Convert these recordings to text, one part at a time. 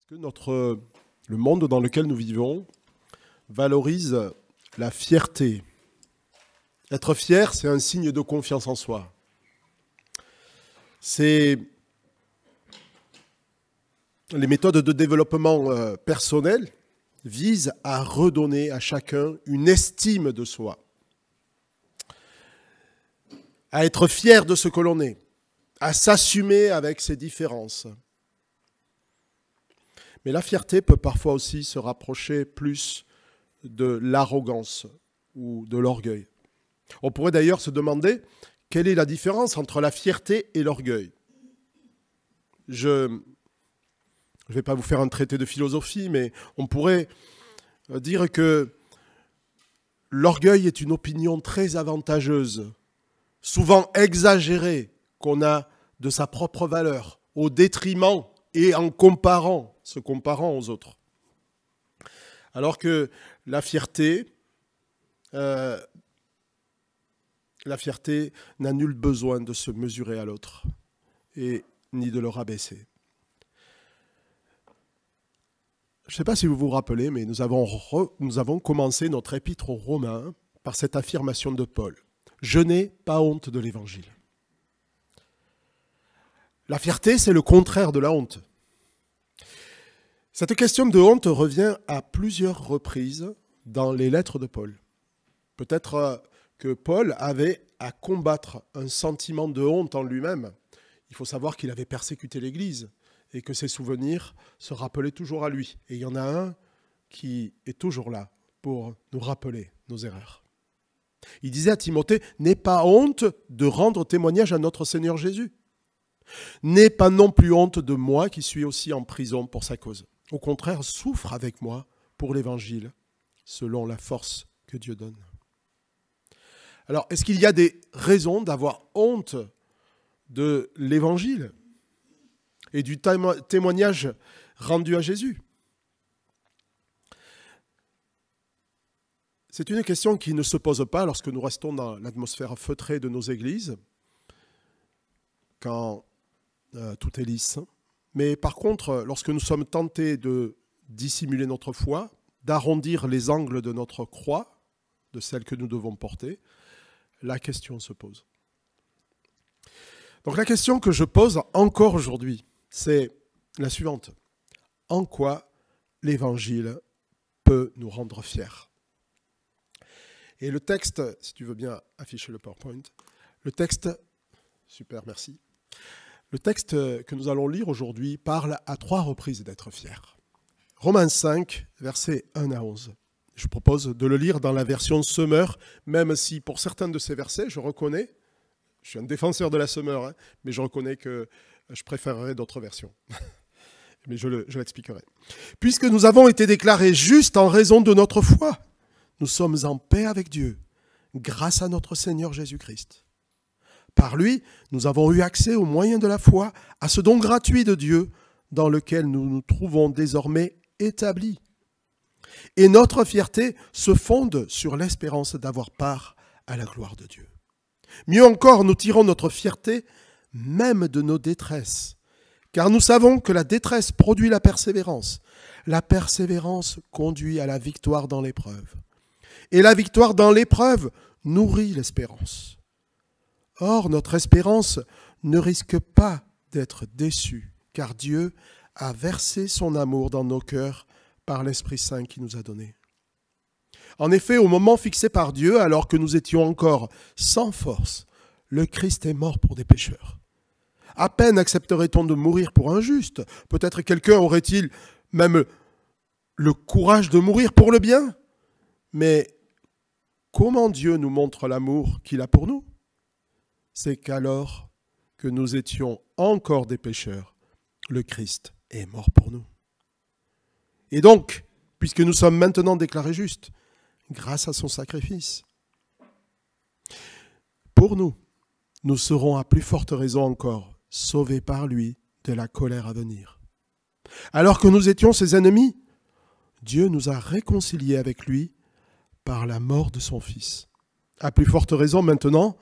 que le monde dans lequel nous vivons valorise la fierté. Être fier, c'est un signe de confiance en soi. C'est les méthodes de développement personnel visent à redonner à chacun une estime de soi, à être fier de ce que l'on est, à s'assumer avec ses différences. Mais la fierté peut parfois aussi se rapprocher plus de l'arrogance ou de l'orgueil. On pourrait d'ailleurs se demander quelle est la différence entre la fierté et l'orgueil. Je ne vais pas vous faire un traité de philosophie, mais on pourrait dire que l'orgueil est une opinion très avantageuse, souvent exagérée, qu'on a de sa propre valeur, au détriment et en se comparant aux autres. Alors que la fierté n'a nul besoin de se mesurer à l'autre et ni de le rabaisser. Je ne sais pas si vous vous rappelez, mais nous avons commencé notre épître aux Romains par cette affirmation de Paul. « Je n'ai pas honte de l'Évangile ». La fierté, c'est le contraire de la honte. Cette question de honte revient à plusieurs reprises dans les lettres de Paul. Peut-être que Paul avait à combattre un sentiment de honte en lui-même. Il faut savoir qu'il avait persécuté l'Église et que ses souvenirs se rappelaient toujours à lui. Et il y en a un qui est toujours là pour nous rappeler nos erreurs. Il disait à Timothée, « N'aie pas honte de rendre témoignage à notre Seigneur Jésus. N'aie pas non plus honte de moi qui suis aussi en prison pour sa cause. Au contraire, souffre avec moi pour l'Évangile, selon la force que Dieu donne. » Alors, est-ce qu'il y a des raisons d'avoir honte de l'Évangile et du témoignage rendu à Jésus? C'est une question qui ne se pose pas lorsque nous restons dans l'atmosphère feutrée de nos églises, quand tout est lisse. Mais par contre, lorsque nous sommes tentés de dissimuler notre foi, d'arrondir les angles de notre croix, de celle que nous devons porter, la question se pose. Donc la question que je pose encore aujourd'hui, c'est la suivante. En quoi l'Évangile peut nous rendre fiers? Et le texte, si tu veux bien afficher le PowerPoint, le texte, super, merci. Le texte que nous allons lire aujourd'hui parle à 3 reprises d'être fiers. Romains 5, versets 1 à 11. Je propose de le lire dans la version Semeur, même si pour certains de ces versets, je reconnais, je suis un défenseur de la Semeur, mais je reconnais que je préférerais d'autres versions. Mais je l'expliquerai. Puisque nous avons été déclarés justes en raison de notre foi, nous sommes en paix avec Dieu, grâce à notre Seigneur Jésus-Christ. Par lui, nous avons eu accès au moyen de la foi à ce don gratuit de Dieu dans lequel nous nous trouvons désormais établis. Et notre fierté se fonde sur l'espérance d'avoir part à la gloire de Dieu. Mieux encore, nous tirons notre fierté même de nos détresses, car nous savons que la détresse produit la persévérance. La persévérance conduit à la victoire dans l'épreuve. Et la victoire dans l'épreuve nourrit l'espérance. Or, notre espérance ne risque pas d'être déçue, car Dieu a versé son amour dans nos cœurs par l'Esprit Saint qu'il nous a donné. En effet, au moment fixé par Dieu, alors que nous étions encore sans force, le Christ est mort pour des pécheurs. À peine accepterait-on de mourir pour un juste. Peut-être quelqu'un aurait-il même le courage de mourir pour le bien. Mais comment Dieu nous montre l'amour qu'il a pour nous? C'est qu'alors que nous étions encore des pécheurs, le Christ est mort pour nous. Et donc, puisque nous sommes maintenant déclarés justes, grâce à son sacrifice, pour nous, nous serons à plus forte raison encore sauvés par lui de la colère à venir. Alors que nous étions ses ennemis, Dieu nous a réconciliés avec lui par la mort de son Fils. À plus forte raison maintenant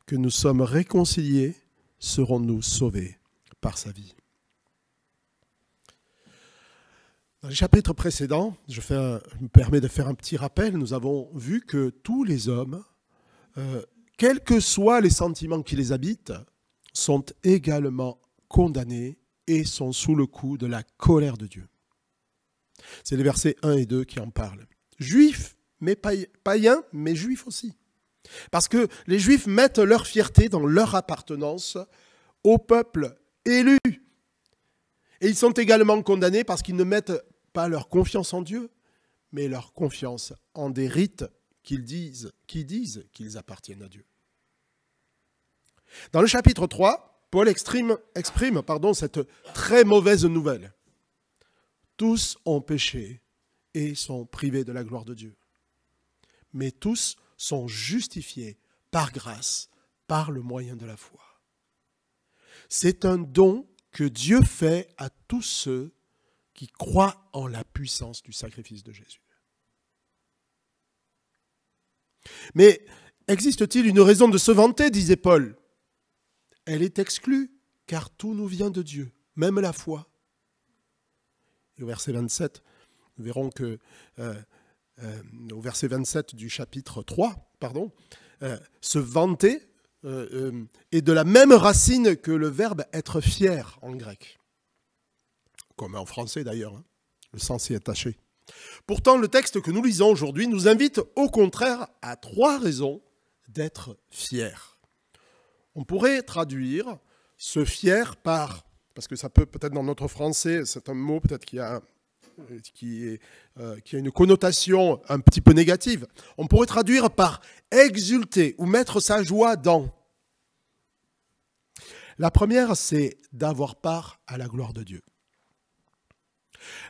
que nous sommes réconciliés, serons-nous sauvés par sa vie. Dans les chapitres précédents, je me permets de faire un petit rappel, nous avons vu que tous les hommes, quels que soient les sentiments qui les habitent, sont également condamnés et sont sous le coup de la colère de Dieu. C'est les versets 1 et 2 qui en parlent. Juifs, mais païens, mais juifs aussi. Parce que les juifs mettent leur fierté dans leur appartenance au peuple élu. Et ils sont également condamnés parce qu'ils ne mettent pas leur confiance en Dieu, mais leur confiance en des rites qui disent qu'ils appartiennent à Dieu. Dans le chapitre 3, Paul exprime cette très mauvaise nouvelle. Tous ont péché et sont privés de la gloire de Dieu. Mais tous sont justifiés par grâce, par le moyen de la foi. C'est un don que Dieu fait à tous ceux qui croient en la puissance du sacrifice de Jésus. Mais existe-t-il une raison de se vanter, disait Paul? Elle est exclue, car tout nous vient de Dieu, même la foi. Et au verset 27, nous verrons que, au verset 27 du chapitre 3, se vanter est de la même racine que le verbe être fier en grec. Comme en français d'ailleurs, hein. Le sens est attaché. Pourtant, le texte que nous lisons aujourd'hui nous invite au contraire à 3 raisons d'être fier. On pourrait traduire ce fier par, parce que ça peut-être dans notre français, c'est un mot peut-être qui a une connotation un petit peu négative. On pourrait traduire par exulter ou mettre sa joie dans. La première, c'est d'avoir part à la gloire de Dieu.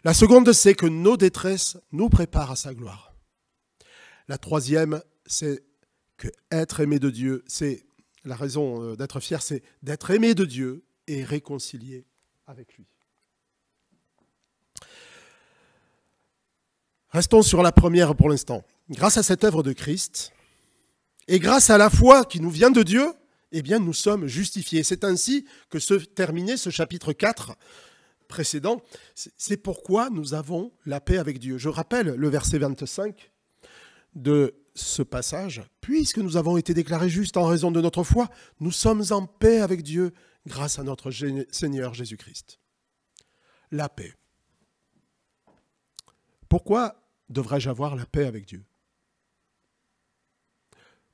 La seconde, c'est que nos détresses nous préparent à sa gloire. La troisième, c'est que être aimé de Dieu, c'est la raison d'être fier, c'est d'être aimé de Dieu et réconcilié avec lui. Restons sur la première pour l'instant. Grâce à cette œuvre de Christ et grâce à la foi qui nous vient de Dieu, eh bien, nous sommes justifiés. C'est ainsi que se terminait ce chapitre 4 précédent. C'est pourquoi nous avons la paix avec Dieu. Je rappelle le verset 25 de ce passage. Puisque nous avons été déclarés justes en raison de notre foi, nous sommes en paix avec Dieu grâce à notre Seigneur Jésus-Christ. La paix. Pourquoi devrais-je avoir la paix avec Dieu?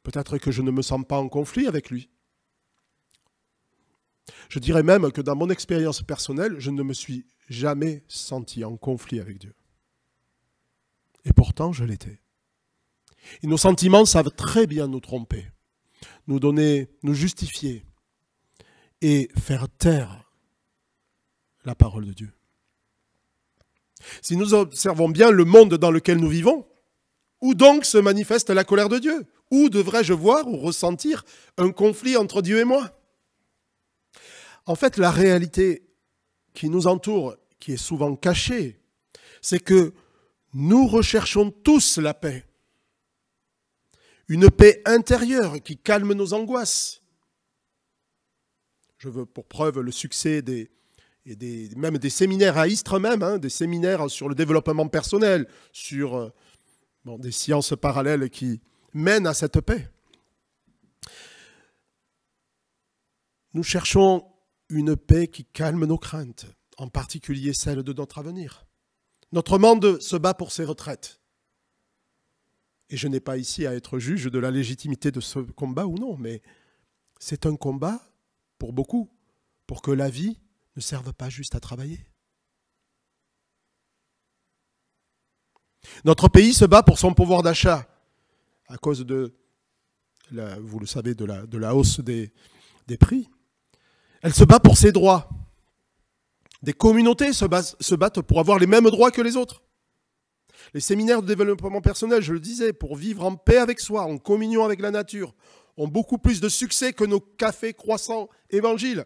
Peut-être que je ne me sens pas en conflit avec lui. Je dirais même que dans mon expérience personnelle, je ne me suis jamais senti en conflit avec Dieu. Et pourtant, je l'étais. Et nos sentiments savent très bien nous tromper, nous donner, nous justifier et faire taire la parole de Dieu. Si nous observons bien le monde dans lequel nous vivons, où donc se manifeste la colère de Dieu? Où devrais-je voir ou ressentir un conflit entre Dieu et moi? En fait, la réalité qui nous entoure, qui est souvent cachée, c'est que nous recherchons tous la paix. Une paix intérieure qui calme nos angoisses. Je veux pour preuve le succès même des séminaires à Istres même, des séminaires sur le développement personnel, sur des sciences parallèles qui mènent à cette paix. Nous cherchons une paix qui calme nos craintes, en particulier celle de notre avenir. Notre monde se bat pour ses retraites. Et je n'ai pas ici à être juge de la légitimité de ce combat ou non, mais c'est un combat pour beaucoup, pour que la vie ne serve pas juste à travailler. Notre pays se bat pour son pouvoir d'achat à cause de, vous le savez, de la hausse des prix. Elle se bat pour ses droits. Des communautés se battent pour avoir les mêmes droits que les autres. Les séminaires de développement personnel, je le disais, pour vivre en paix avec soi, en communion avec la nature, ont beaucoup plus de succès que nos cafés croissants évangiles.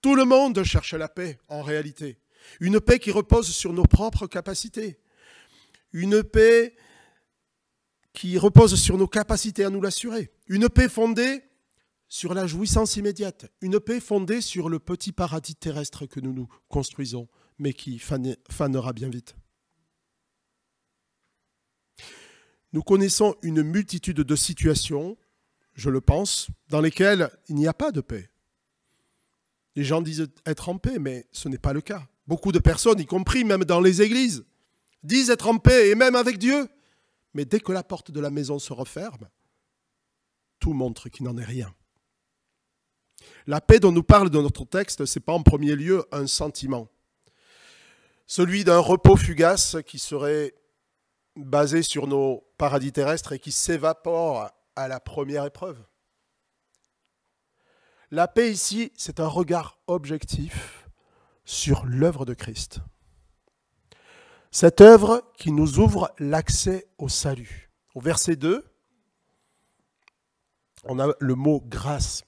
Tout le monde cherche la paix, en réalité. Une paix qui repose sur nos propres capacités. Une paix qui repose sur nos capacités à nous l'assurer. Une paix fondée sur la jouissance immédiate. Une paix fondée sur le petit paradis terrestre que nous nous construisons, mais qui fanera bien vite. Nous connaissons une multitude de situations, je le pense, dans lesquelles il n'y a pas de paix. Les gens disent être en paix, mais ce n'est pas le cas. Beaucoup de personnes, y compris même dans les églises, disent être en paix, et même avec Dieu. Mais dès que la porte de la maison se referme, tout montre qu'il n'en est rien. La paix dont nous parle dans notre texte, ce n'est pas en premier lieu un sentiment. Celui d'un repos fugace qui serait basé sur nos paradis terrestres et qui s'évapore à la première épreuve. La paix ici, c'est un regard objectif sur l'œuvre de Christ. Cette œuvre qui nous ouvre l'accès au salut. Au verset 2, on a le mot « grâce »,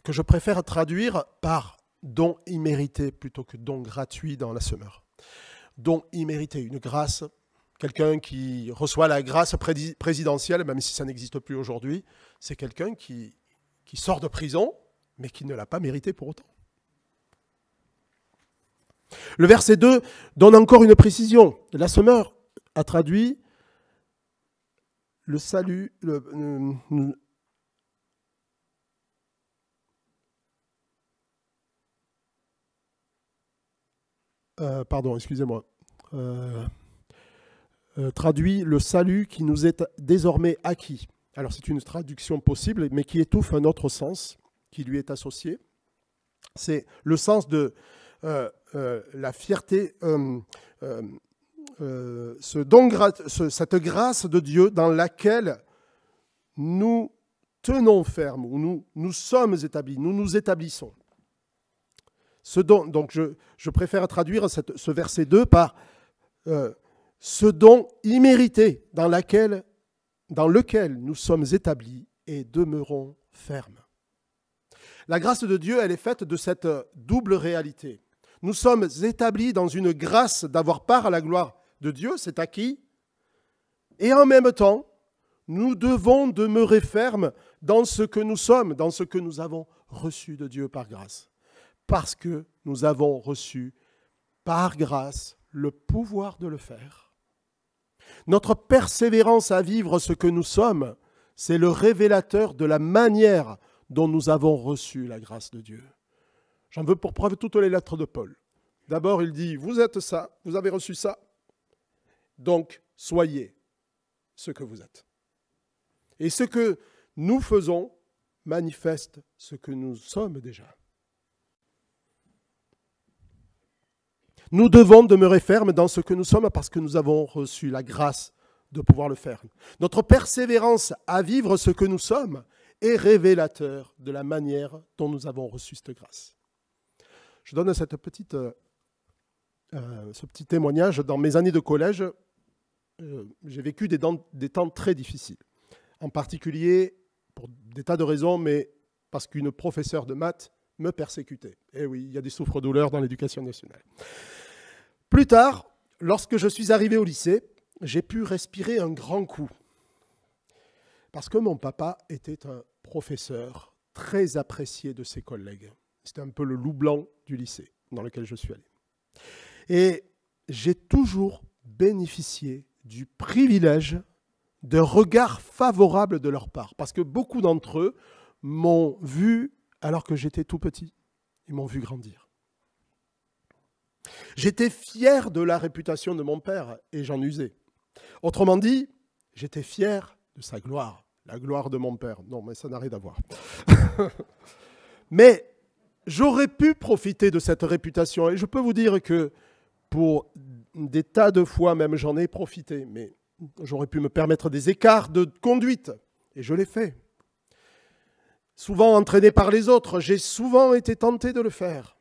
que je préfère traduire par « don immérité » plutôt que « don gratuit » dans la Semeur. Don immérité, une grâce, quelqu'un qui reçoit la grâce présidentielle, même si ça n'existe plus aujourd'hui, c'est quelqu'un qui sort de prison, mais qui ne l'a pas mérité pour autant. Le verset 2 donne encore une précision. La Semeur a traduit le salut, traduit le salut qui nous est désormais acquis. Alors c'est une traduction possible, mais qui étouffe un autre sens qui lui est associé. C'est le sens de la fierté, cette grâce de Dieu dans laquelle nous tenons ferme, où nous sommes établis, nous nous établissons. Donc je préfère traduire ce verset 2 par ce don immérité dans lequel nous sommes établis et demeurons fermes. La grâce de Dieu, elle est faite de cette double réalité. Nous sommes établis dans une grâce d'avoir part à la gloire de Dieu, c'est acquis, et en même temps, nous devons demeurer fermes dans ce que nous sommes, dans ce que nous avons reçu de Dieu par grâce. Parce que nous avons reçu par grâce le pouvoir de le faire. Notre persévérance à vivre ce que nous sommes, c'est le révélateur de la manière dont nous avons reçu la grâce de Dieu. J'en veux pour preuve toutes les lettres de Paul. D'abord, il dit, vous êtes ça, vous avez reçu ça, donc soyez ce que vous êtes. Et ce que nous faisons manifeste ce que nous sommes déjà. Nous devons demeurer fermes dans ce que nous sommes parce que nous avons reçu la grâce de pouvoir le faire. Notre persévérance à vivre ce que nous sommes est révélateur de la manière dont nous avons reçu cette grâce. Je donne ce petit témoignage. Dans mes années de collège, j'ai vécu des temps très difficiles. En particulier, pour des tas de raisons, mais parce qu'une professeure de maths me persécutait. Et oui, il y a des souffres-douleurs dans l'éducation nationale. Plus tard, lorsque je suis arrivé au lycée, j'ai pu respirer un grand coup. Parce que mon papa était un professeur très apprécié de ses collègues. C'était un peu le loup blanc du lycée dans lequel je suis allé. Et j'ai toujours bénéficié du privilège d'un regard favorable de leur part. Parce que beaucoup d'entre eux m'ont vu alors que j'étais tout petit. Ils m'ont vu grandir. J'étais fier de la réputation de mon père et j'en usais. Autrement dit, j'étais fier de sa gloire, la gloire de mon père. Non, mais ça n'a rien à voir. Mais j'aurais pu profiter de cette réputation et je peux vous dire que pour des tas de fois, même j'en ai profité, mais j'aurais pu me permettre des écarts de conduite et je l'ai fait. Souvent entraîné par les autres, j'ai souvent été tenté de le faire.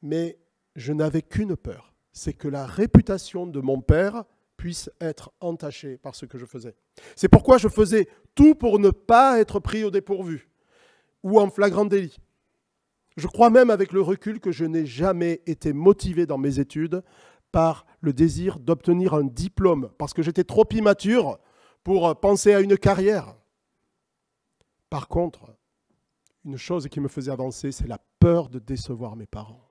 Mais je n'avais qu'une peur, c'est que la réputation de mon père puisse être entachée par ce que je faisais. C'est pourquoi je faisais tout pour ne pas être pris au dépourvu ou en flagrant délit. Je crois même avec le recul que je n'ai jamais été motivé dans mes études par le désir d'obtenir un diplôme, parce que j'étais trop immature pour penser à une carrière. Par contre, une chose qui me faisait avancer, c'est la peur de décevoir mes parents.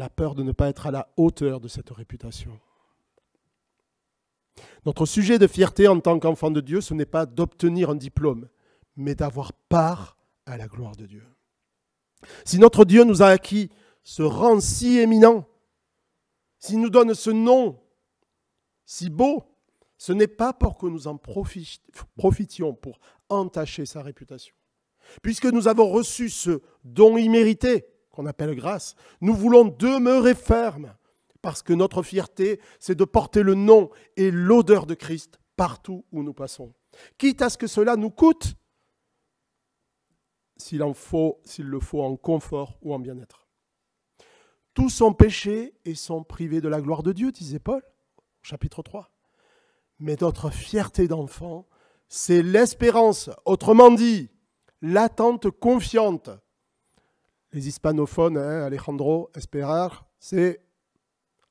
la peur de ne pas être à la hauteur de cette réputation. Notre sujet de fierté en tant qu'enfant de Dieu, ce n'est pas d'obtenir un diplôme, mais d'avoir part à la gloire de Dieu. Si notre Dieu nous a acquis ce rang si éminent, s'il nous donne ce nom si beau, ce n'est pas pour que nous en profitions pour entacher sa réputation. Puisque nous avons reçu ce don immérité, qu'on appelle grâce, nous voulons demeurer fermes, parce que notre fierté, c'est de porter le nom et l'odeur de Christ partout où nous passons. Quitte à ce que cela nous coûte, s'il le faut en confort ou en bien-être. Tous sont péchés et sont privés de la gloire de Dieu, disait Paul, chapitre 3. Mais notre fierté d'enfant, c'est l'espérance, autrement dit, l'attente confiante. Les hispanophones, Alejandro, esperar, c'est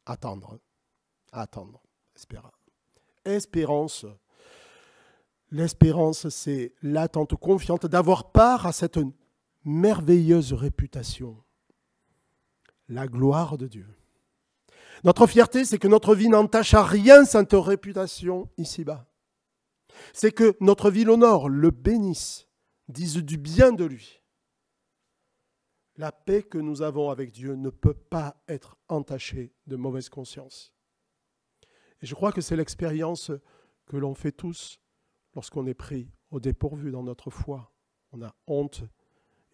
attendre, esperar. Espérance. L'espérance, c'est l'attente confiante d'avoir part à cette merveilleuse réputation, la gloire de Dieu. Notre fierté, c'est que notre vie n'entache à rien cette réputation ici-bas. C'est que notre vie l'honore, le bénisse, dise du bien de lui. La paix que nous avons avec Dieu ne peut pas être entachée de mauvaise conscience. Et je crois que c'est l'expérience que l'on fait tous lorsqu'on est pris au dépourvu dans notre foi. On a honte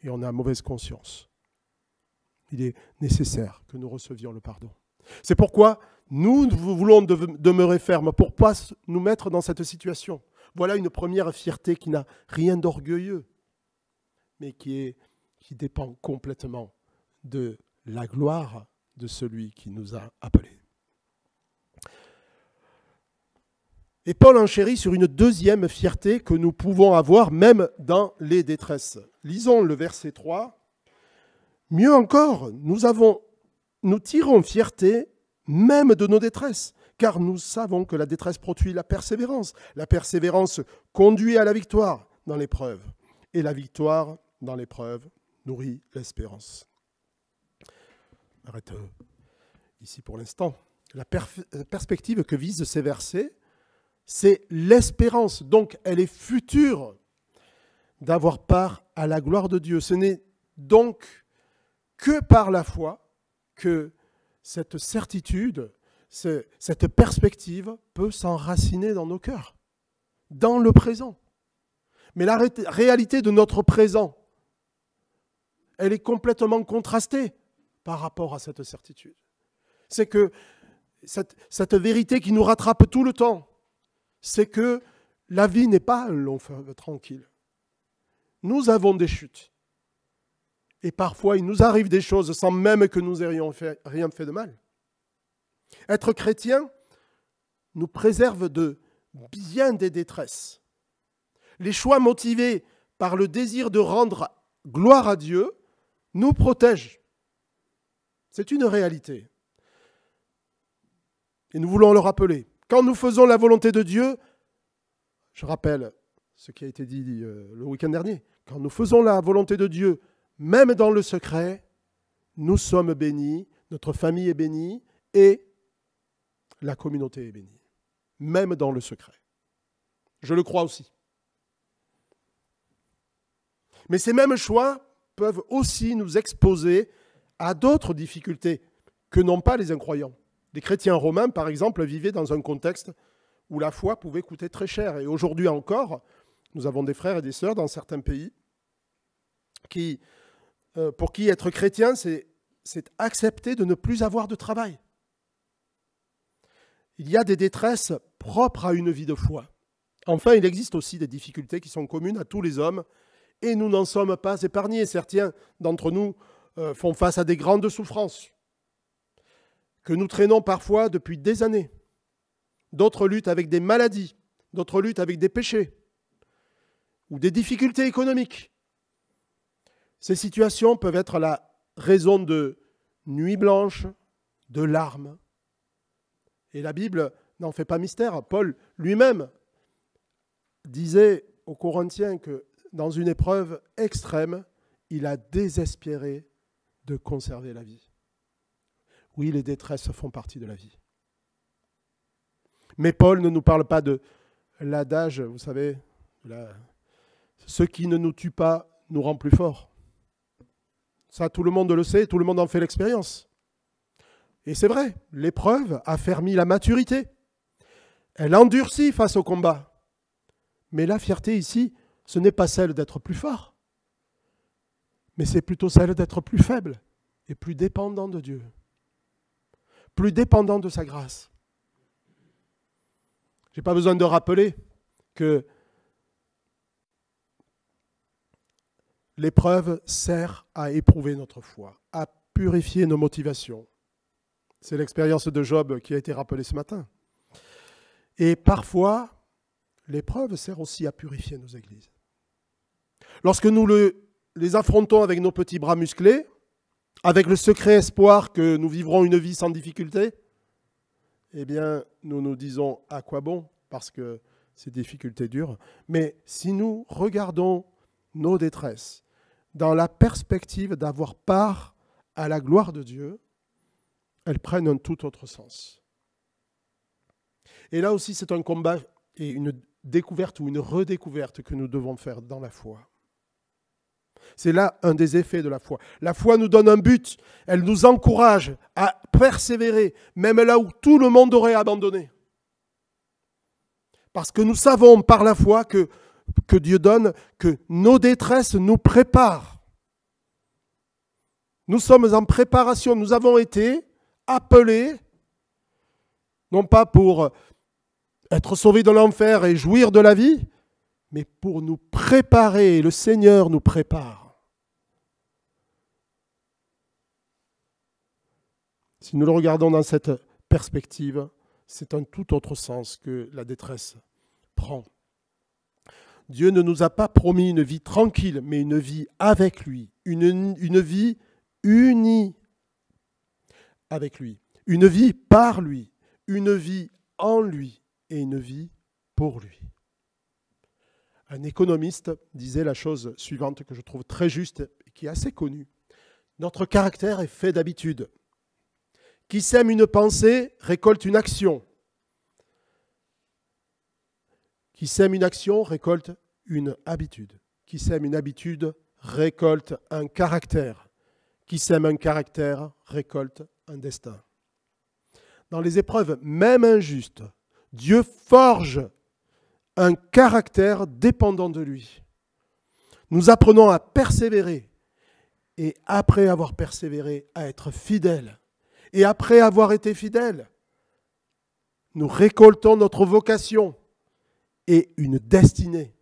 et on a mauvaise conscience. Il est nécessaire que nous recevions le pardon. C'est pourquoi nous voulons demeurer fermes pour ne pas nous mettre dans cette situation. Voilà une première fierté qui n'a rien d'orgueilleux, mais qui dépend complètement de la gloire de celui qui nous a appelés. Et Paul enchérit sur une deuxième fierté que nous pouvons avoir même dans les détresses. Lisons le verset 3. Mieux encore, nous tirons fierté même de nos détresses, car nous savons que la détresse produit la persévérance. La persévérance conduit à la victoire dans l'épreuve, et la victoire dans l'épreuve nourrit l'espérance. Arrête ici pour l'instant. La perspective que visent ces versets, c'est l'espérance, donc elle est future, d'avoir part à la gloire de Dieu. Ce n'est donc que par la foi que cette certitude, cette perspective peut s'enraciner dans nos cœurs, dans le présent. Mais la réalité de notre présent, elle est complètement contrastée par rapport à cette certitude. C'est que cette vérité qui nous rattrape tout le temps, c'est que la vie n'est pas un long fleuve tranquille. Nous avons des chutes. Et parfois, il nous arrive des choses sans même que nous ayons rien fait de mal. Être chrétien nous préserve de bien des détresses. Les choix motivés par le désir de rendre gloire à Dieu nous protègent. C'est une réalité. Et nous voulons le rappeler. Quand nous faisons la volonté de Dieu, je rappelle ce qui a été dit le week-end dernier, quand nous faisons la volonté de Dieu, même dans le secret, nous sommes bénis, notre famille est bénie et la communauté est bénie, même dans le secret. Je le crois aussi. Mais ces mêmes choix peuvent aussi nous exposer à d'autres difficultés que n'ont pas les incroyants. Les chrétiens romains, par exemple, vivaient dans un contexte où la foi pouvait coûter très cher. Et aujourd'hui encore, nous avons des frères et des sœurs dans certains pays pour qui être chrétien, c'est accepter de ne plus avoir de travail. Il y a des détresses propres à une vie de foi. Enfin, il existe aussi des difficultés qui sont communes à tous les hommes et nous n'en sommes pas épargnés. Certains d'entre nous font face à des grandes souffrances que nous traînons parfois depuis des années. D'autres luttent avec des maladies, d'autres luttent avec des péchés ou des difficultés économiques. Ces situations peuvent être la raison de nuits blanches, de larmes. Et la Bible n'en fait pas mystère. Paul lui-même disait aux Corinthiens que dans une épreuve extrême, il a désespéré de conserver la vie. Oui, les détresses font partie de la vie. Mais Paul ne nous parle pas de l'adage, vous savez, ce qui ne nous tue pas nous rend plus forts. Ça, tout le monde le sait, tout le monde en fait l'expérience. Et c'est vrai, l'épreuve affermit la maturité. Elle endurcit face au combat. Mais la fierté ici, ce n'est pas celle d'être plus fort, mais c'est plutôt celle d'être plus faible et plus dépendant de Dieu, plus dépendant de sa grâce. Je n'ai pas besoin de rappeler que l'épreuve sert à éprouver notre foi, à purifier nos motivations. C'est l'expérience de Job qui a été rappelée ce matin. Et parfois, l'épreuve sert aussi à purifier nos églises. Lorsque nous les affrontons avec nos petits bras musclés, avec le secret espoir que nous vivrons une vie sans difficulté, eh bien, nous nous disons à quoi bon, parce que ces difficultés durent. Mais si nous regardons nos détresses dans la perspective d'avoir part à la gloire de Dieu, elles prennent un tout autre sens. Et là aussi, c'est un combat et une découverte ou une redécouverte que nous devons faire dans la foi. C'est là un des effets de la foi. La foi nous donne un but, elle nous encourage à persévérer, même là où tout le monde aurait abandonné. Parce que nous savons par la foi que Dieu donne, que nos détresses nous préparent. Nous sommes en préparation, nous avons été appelés, non pas pour être sauvés de l'enfer et jouir de la vie, mais pour nous préparer. Le Seigneur nous prépare. Si nous le regardons dans cette perspective, c'est un tout autre sens que la détresse prend. Dieu ne nous a pas promis une vie tranquille, mais une vie avec lui, une vie unie avec lui, une vie par lui, une vie en lui et une vie pour lui. Un économiste disait la chose suivante que je trouve très juste et qui est assez connue. Notre caractère est fait d'habitudes. Qui sème une pensée récolte une action. Qui sème une action récolte une habitude. Qui sème une habitude récolte un caractère. Qui sème un caractère récolte un destin. Dans les épreuves, même injustes, Dieu forge un caractère dépendant de lui. Nous apprenons à persévérer et après avoir persévéré, à être fidèles. Et après avoir été fidèles, nous récoltons notre vocation et une destinée.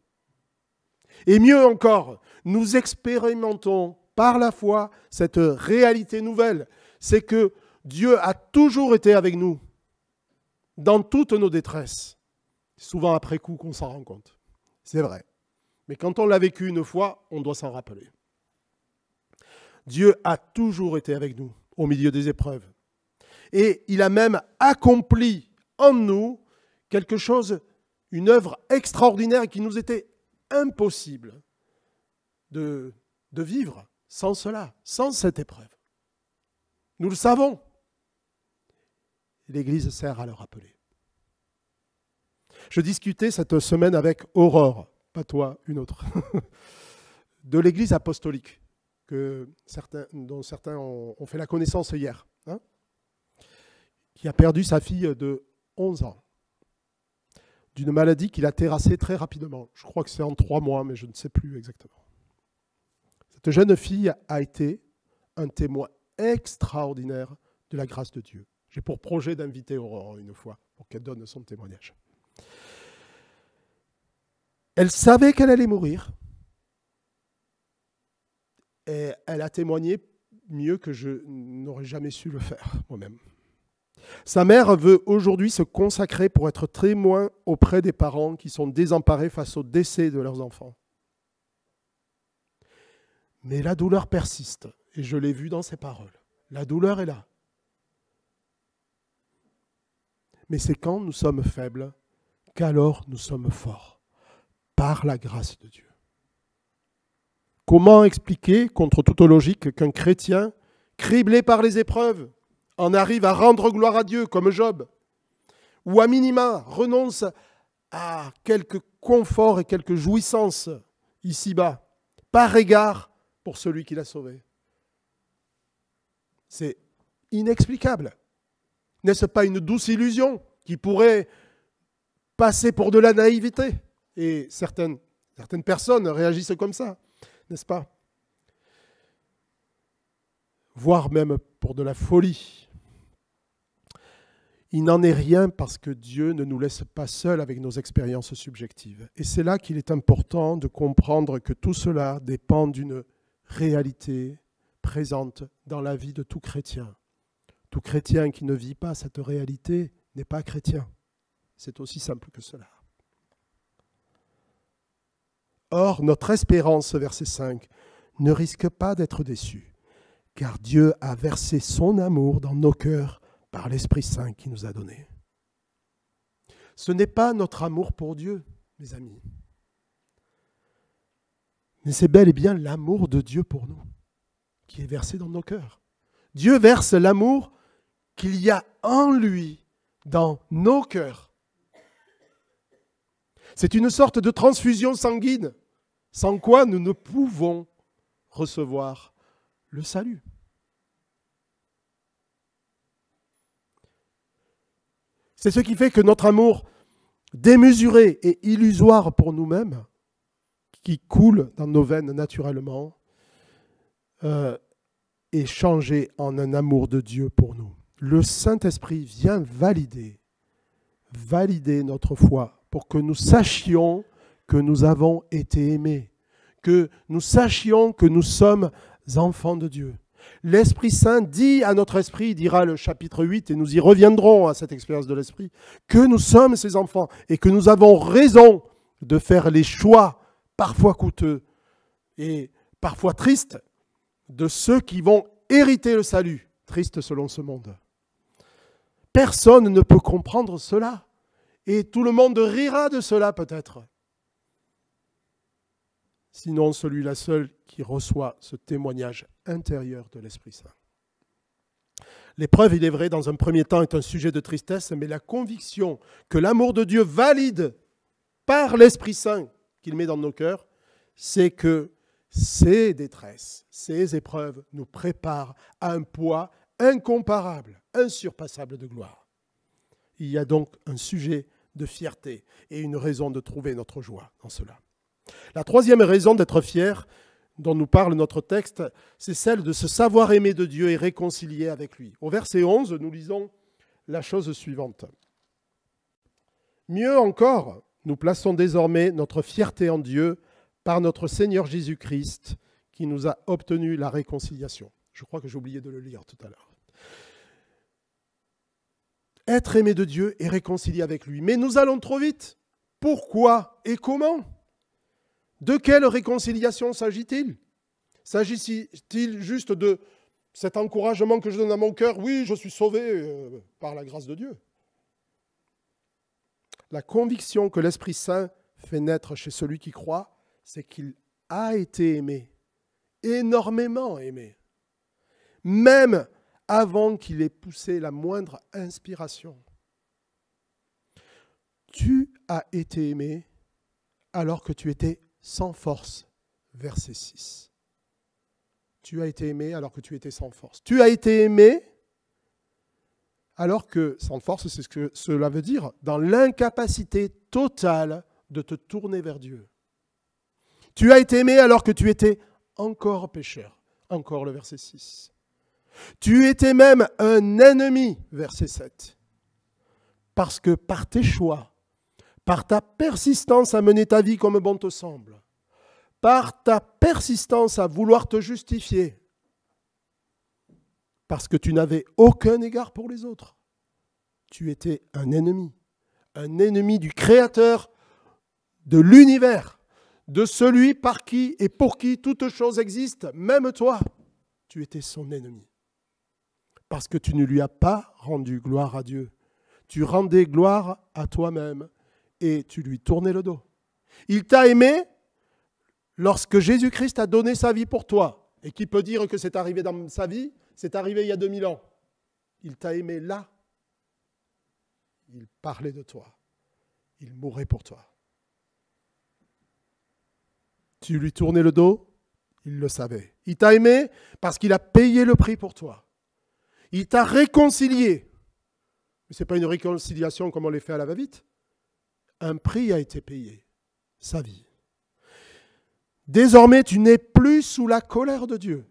Et mieux encore, nous expérimentons par la foi cette réalité nouvelle. C'est que Dieu a toujours été avec nous dans toutes nos détresses. C'est souvent après coup qu'on s'en rend compte. C'est vrai. Mais quand on l'a vécu une fois, on doit s'en rappeler. Dieu a toujours été avec nous au milieu des épreuves. Et il a même accompli en nous quelque chose, une œuvre extraordinaire qui nous était impossible de vivre sans cela, sans cette épreuve. Nous le savons. L'Église sert à le rappeler. Je discutais cette semaine avec Aurore, pas toi, une autre, de l'Église apostolique, dont certains ont fait la connaissance hier, qui a perdu sa fille de 11 ans, d'une maladie qui l'a terrassée très rapidement. Je crois que c'est en 3 mois, mais je ne sais plus exactement. Cette jeune fille a été un témoin extraordinaire de la grâce de Dieu. J'ai pour projet d'inviter Aurore une fois pour qu'elle donne son témoignage. Elle savait qu'elle allait mourir et elle a témoigné mieux que je n'aurais jamais su le faire moi-même. Sa mère veut aujourd'hui se consacrer pour être témoin auprès des parents qui sont désemparés face au décès de leurs enfants. Mais la douleur persiste et je l'ai vu dans ses paroles. La douleur est là. Mais c'est quand nous sommes faibles qu'alors nous sommes forts, par la grâce de Dieu. Comment expliquer, contre toute logique, qu'un chrétien, criblé par les épreuves, en arrive à rendre gloire à Dieu comme Job, ou à minima renonce à quelques conforts et quelques jouissances ici-bas, par égard pour celui qui l'a sauvé. C'est inexplicable. N'est-ce pas une douce illusion qui pourrait passer pour de la naïveté? Et certaines personnes réagissent comme ça, n'est-ce pas? Voire même pour de la folie. Il n'en est rien parce que Dieu ne nous laisse pas seuls avec nos expériences subjectives. Et c'est là qu'il est important de comprendre que tout cela dépend d'une réalité présente dans la vie de tout chrétien. Tout chrétien qui ne vit pas cette réalité n'est pas chrétien. C'est aussi simple que cela. Or, notre espérance, verset 5, ne risque pas d'être déçue, car Dieu a versé son amour dans nos cœurs par l'Esprit Saint qu'il nous a donné. Ce n'est pas notre amour pour Dieu, mes amis, mais c'est bel et bien l'amour de Dieu pour nous qui est versé dans nos cœurs. Dieu verse l'amour qu'il y a en lui dans nos cœurs. C'est une sorte de transfusion sanguine, sans quoi nous ne pouvons recevoir le salut. C'est ce qui fait que notre amour démesuré et illusoire pour nous-mêmes, qui coule dans nos veines naturellement, est changé en un amour de Dieu pour nous. Le Saint-Esprit vient valider notre foi pour que nous sachions que nous avons été aimés, que nous sachions que nous sommes enfants de Dieu. L'Esprit Saint dit à notre esprit, il dira le chapitre 8, et nous y reviendrons à cette expérience de l'Esprit, que nous sommes ses enfants et que nous avons raison de faire les choix, parfois coûteux et parfois tristes, de ceux qui vont hériter le salut, triste selon ce monde. Personne ne peut comprendre cela, et tout le monde rira de cela peut-être. Sinon celui-là seul qui reçoit ce témoignage intérieur de l'Esprit Saint. L'épreuve, il est vrai, dans un premier temps, est un sujet de tristesse, mais la conviction que l'amour de Dieu valide par l'Esprit Saint qu'il met dans nos cœurs, c'est que ces détresses, ces épreuves nous préparent à un poids incomparable, insurpassable de gloire. Il y a donc un sujet de fierté et une raison de trouver notre joie dans cela. La troisième raison d'être fier, dont nous parle notre texte, c'est celle de se savoir aimé de Dieu et réconcilié avec lui. Au verset 11, nous lisons la chose suivante. Mieux encore, nous plaçons désormais notre fierté en Dieu par notre Seigneur Jésus-Christ qui nous a obtenu la réconciliation. Je crois que j'ai oublié de le lire tout à l'heure. Être aimé de Dieu et réconcilié avec lui. Mais nous allons trop vite. Pourquoi et comment ? De quelle réconciliation s'agit-il ? S'agit-il juste de cet encouragement que je donne à mon cœur ? Oui, je suis sauvé par la grâce de Dieu. La conviction que l'Esprit Saint fait naître chez celui qui croit, c'est qu'il a été aimé, énormément aimé, même avant qu'il ait poussé la moindre inspiration. Tu as été aimé alors que tu étais sans force, verset 6. Tu as été aimé alors que tu étais sans force. Tu as été aimé alors que, sans force, c'est ce que cela veut dire, dans l'incapacité totale de te tourner vers Dieu. Tu as été aimé alors que tu étais encore pécheur. Encore le verset 6. Tu étais même un ennemi, verset 7. Parce que par tes choix, par ta persistance à mener ta vie comme bon te semble, par ta persistance à vouloir te justifier, parce que tu n'avais aucun égard pour les autres, tu étais un ennemi du Créateur de l'univers, de celui par qui et pour qui toute chose existe, même toi, tu étais son ennemi. Parce que tu ne lui as pas rendu gloire à Dieu. Tu rendais gloire à toi-même et tu lui tournais le dos. Il t'a aimé lorsque Jésus-Christ a donné sa vie pour toi. Et qui peut dire que c'est arrivé dans sa vie ? C'est arrivé il y a 2000 ans. il t'a aimé là. Il parlait de toi. Il mourrait pour toi. Tu lui tournais le dos, il le savait. Il t'a aimé parce qu'il a payé le prix pour toi. Il t'a réconcilié. Mais ce n'est pas une réconciliation comme on les fait à la va-vite. Un prix a été payé, sa vie. Désormais, tu n'es plus sous la colère de Dieu.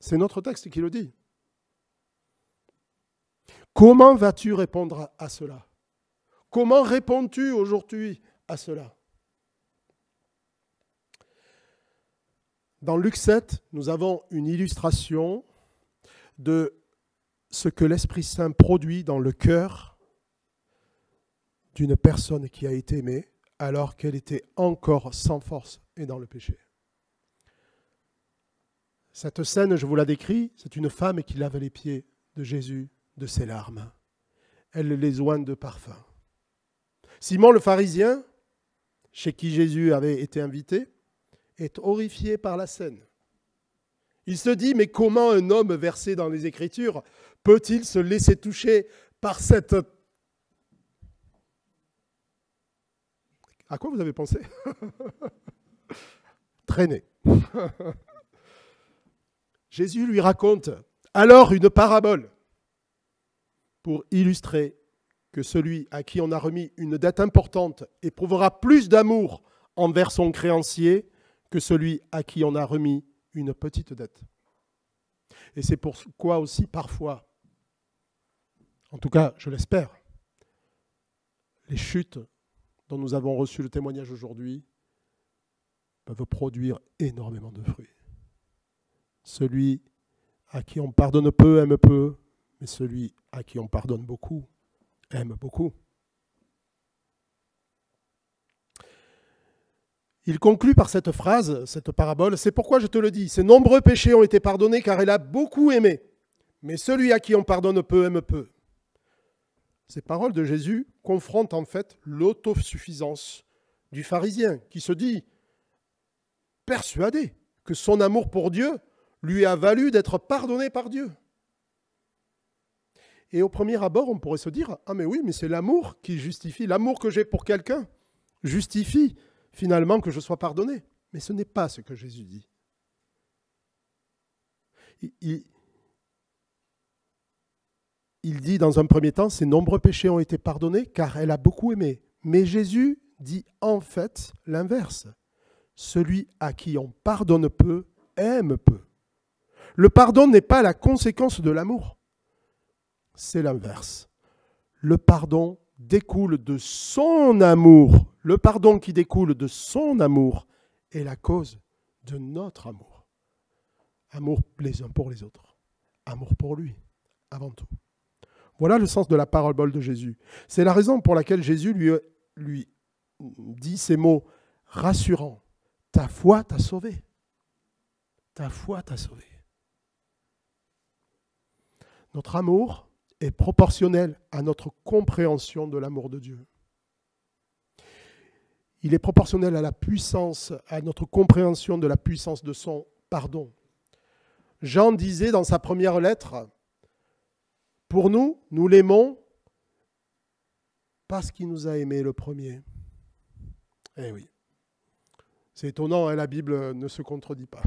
C'est notre texte qui le dit. Comment vas-tu répondre à cela? Comment réponds-tu aujourd'hui à cela? Dans Luc 7, nous avons une illustration de ce que l'Esprit Saint produit dans le cœur d'une personne qui a été aimée alors qu'elle était encore sans force et dans le péché. Cette scène, je vous la décris, c'est une femme qui lave les pieds de Jésus de ses larmes. Elle les oigne de parfum. Simon le pharisien, chez qui Jésus avait été invité, est horrifié par la scène. Il se dit, mais comment un homme versé dans les Écritures peut-il se laisser toucher par cette... À quoi vous avez pensé? Traîner. Jésus lui raconte alors une parabole pour illustrer que celui à qui on a remis une dette importante éprouvera plus d'amour envers son créancier que celui à qui on a remis une petite dette. Et c'est pourquoi aussi parfois, en tout cas je l'espère, les chutes dont nous avons reçu le témoignage aujourd'hui peuvent produire énormément de fruits. Celui à qui on pardonne peu aime peu, mais celui à qui on pardonne beaucoup aime beaucoup. Il conclut par cette phrase, cette parabole, c'est pourquoi je te le dis, ses nombreux péchés ont été pardonnés car elle a beaucoup aimé, mais celui à qui on pardonne peu aime peu. Ces paroles de Jésus confrontent en fait l'autosuffisance du pharisien qui se dit persuadé que son amour pour Dieu lui a valu d'être pardonné par Dieu. Et au premier abord, on pourrait se dire « Ah mais oui, mais c'est l'amour qui justifie, l'amour que j'ai pour quelqu'un justifie finalement que je sois pardonné. » Mais ce n'est pas ce que Jésus dit. Il dit dans un premier temps « Ses nombreux péchés ont été pardonnés car elle a beaucoup aimé. » Mais Jésus dit en fait l'inverse. Celui à qui on pardonne peu aime peu. Le pardon n'est pas la conséquence de l'amour. C'est l'inverse. Le pardon découle de son amour. Le pardon qui découle de son amour est la cause de notre amour. Amour les uns pour les autres. Amour pour lui, avant tout. Voilà le sens de la parabole de Jésus. C'est la raison pour laquelle Jésus lui dit ces mots rassurants. Ta foi t'a sauvé. Ta foi t'a sauvé. Notre amour est proportionnel à notre compréhension de l'amour de Dieu. Il est proportionnel à la puissance, à notre compréhension de la puissance de son pardon. Jean disait dans sa première lettre, « Pour nous, nous l'aimons parce qu'il nous a aimés le premier. » Eh oui, c'est étonnant, hein, la Bible ne se contredit pas.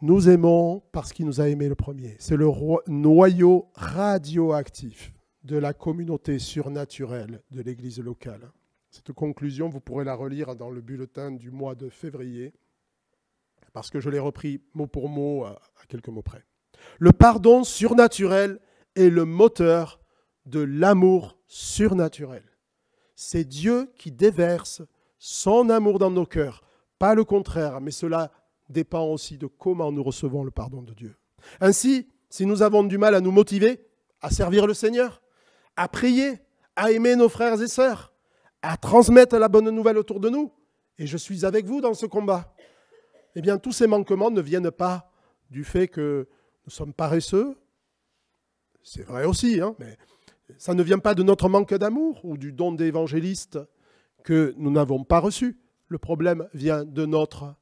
Nous aimons parce qu'il nous a aimés le premier. C'est le noyau radioactif de la communauté surnaturelle de l'Église locale. Cette conclusion, vous pourrez la relire dans le bulletin du mois de février, parce que je l'ai repris mot pour mot à quelques mots près. Le pardon surnaturel est le moteur de l'amour surnaturel. C'est Dieu qui déverse son amour dans nos cœurs, pas le contraire, mais cela dépend aussi de comment nous recevons le pardon de Dieu. Ainsi, si nous avons du mal à nous motiver à servir le Seigneur, à prier, à aimer nos frères et sœurs, à transmettre la bonne nouvelle autour de nous, et je suis avec vous dans ce combat, eh bien tous ces manquements ne viennent pas du fait que nous sommes paresseux, c'est vrai aussi, hein, mais ça ne vient pas de notre manque d'amour ou du don d'évangéliste que nous n'avons pas reçu. Le problème vient de notre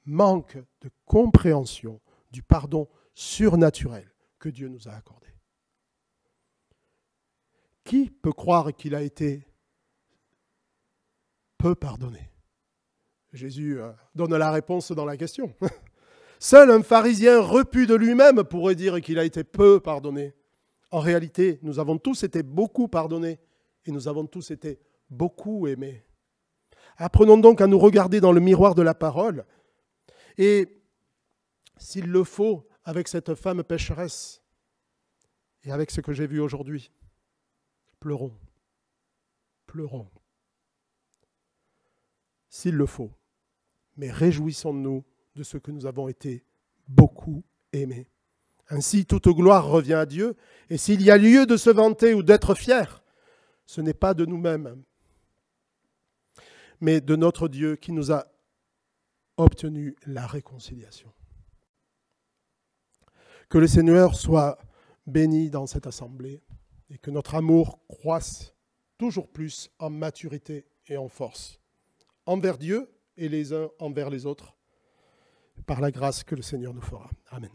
manque de compréhension du pardon surnaturel que Dieu nous a accordé. Qui peut croire qu'il a été peu pardonné? Jésus donne la réponse dans la question. Seul un pharisien repu de lui-même pourrait dire qu'il a été peu pardonné. En réalité, nous avons tous été beaucoup pardonnés et nous avons tous été beaucoup aimés. Apprenons donc à nous regarder dans le miroir de la parole et, s'il le faut, avec cette femme pécheresse et avec ce que j'ai vu aujourd'hui, pleurons, pleurons, s'il le faut, mais réjouissons-nous de ce que nous avons été beaucoup aimés. Ainsi, toute gloire revient à Dieu, et s'il y a lieu de se vanter ou d'être fier, ce n'est pas de nous-mêmes, mais de notre Dieu qui nous a obtenu la réconciliation. Que le Seigneur soit béni dans cette assemblée et que notre amour croisse toujours plus en maturité et en force, envers Dieu et les uns envers les autres, par la grâce que le Seigneur nous fera. Amen.